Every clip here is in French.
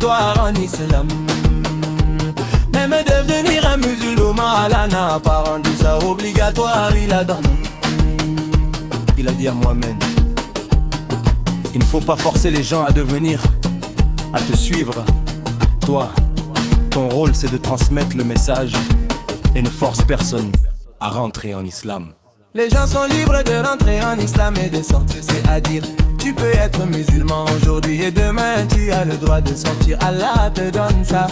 obligatoire en islam. Même devenir un musulman, Allah n'a pas rendu ça obligatoire, il a donné. Il a dit à Mohamed, il ne faut pas forcer les gens à devenir, à te suivre. Toi, ton rôle c'est de transmettre le message et ne force personne à rentrer en islam. Les gens sont libres de rentrer en islam et de sortir, c'est-à-dire tu peux être musulman aujourd'hui et demain tu as le droit de sortir. Allah te donne ça.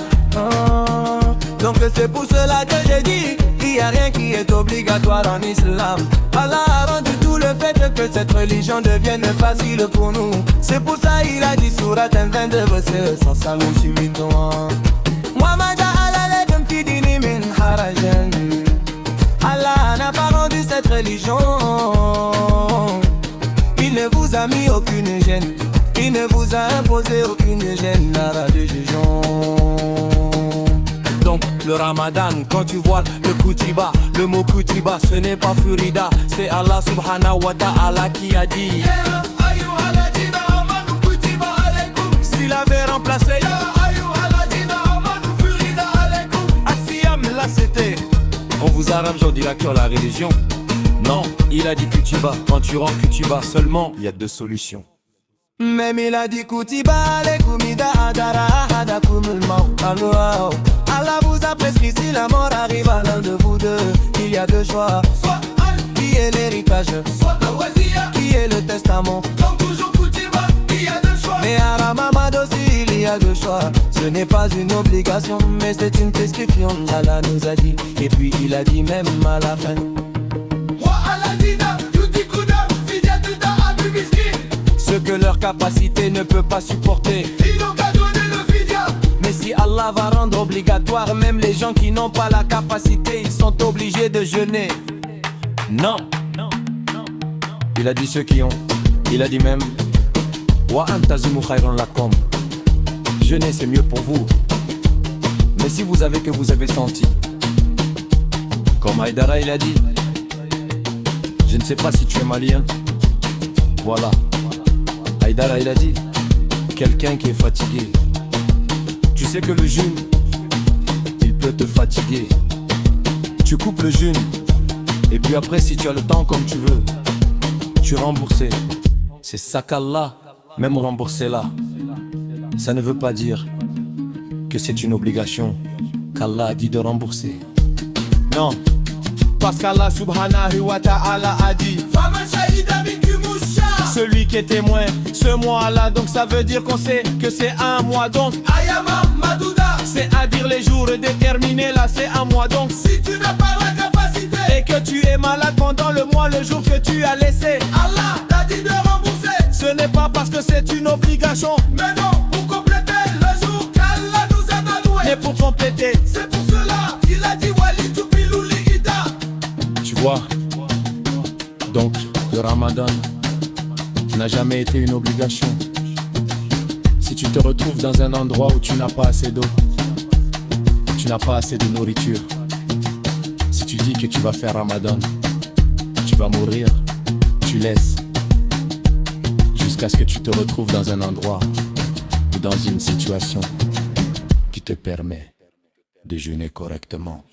Donc c'est pour cela que j'ai dit, il n'y a rien qui est obligatoire en islam. Allah a rendu tout le fait que cette religion devienne facile pour nous. C'est pour ça il a dit surat 22 verset 158. Allah n'a pas rendu cette religion, il ne vous a mis aucune gêne, il ne vous a imposé aucune gêne, nara de jugeon. Donc le ramadan, quand tu vois le kutiba, le mot kutiba, ce n'est pas furida, c'est Allah subhanahu wa ta'ala qui a dit. S'il avait remplacé Asiyam, là c'était on vous arabe, on dira que la religion. Non, il a dit kutiba, quand tu rends kutiba seulement, il y a deux solutions. Même il a dit kutiba, les kumida adara ahadakumul maut. Allah vous a prescrit si la mort arrive à l'un de vous deux. Il y a deux choix, soit qui est l'héritage, soit qui est le testament. Donc toujours kutiba, il y a deux choix. Mais à Ramamad aussi il y a deux choix. Ce n'est pas une obligation, mais c'est une prescription. Allah nous a dit, et puis il a dit même à la fin. Ce que leur capacité ne peut pas supporter, ils n'ont qu'à donner le fidya. Mais si Allah va rendre obligatoire, même les gens qui n'ont pas la capacité, ils sont obligés de jeûner. Non. Il a dit ceux qui ont. Il a dit même wa antazimu khayran lakum. Jeûner c'est mieux pour vous. Mais si vous avez que vous avez senti, comme Haïdara il a dit, je ne sais pas si tu es malien. Voilà, Haïdara il a dit, quelqu'un qui est fatigué. Tu sais que le jeûne, il peut te fatiguer. Tu coupes le jeûne, et puis après si tu as le temps comme tu veux, tu rembourses. C'est ça qu'Allah, même rembourser là. Ça ne veut pas dire que c'est une obligation qu'Allah a dit de rembourser. Non, parce qu'Allah subhanahu wa ta'ala a dit celui qui est témoin ce mois-là. Donc ça veut dire qu'on sait que c'est un mois. Donc c'est-à-dire les jours déterminés. Là c'est un mois. Donc si tu n'as pas la capacité et que tu es malade pendant le mois, le jour que tu as laissé, Allah t'a dit de rembourser. Ce n'est pas parce que c'est une obligation, mais non, pour compléter le jour qu'Allah nous a alloué. Mais pour compléter, c'est pour cela qu'il a dit Wali Tupilouli Ida. Tu vois, donc le ramadan n'a jamais été une obligation. Si tu te retrouves dans un endroit où tu n'as pas assez d'eau, tu n'as pas assez de nourriture, si tu dis que tu vas faire ramadan, tu vas mourir, tu laisses jusqu'à ce que tu te retrouves dans un endroit ou dans une situation qui te permet de jeûner correctement.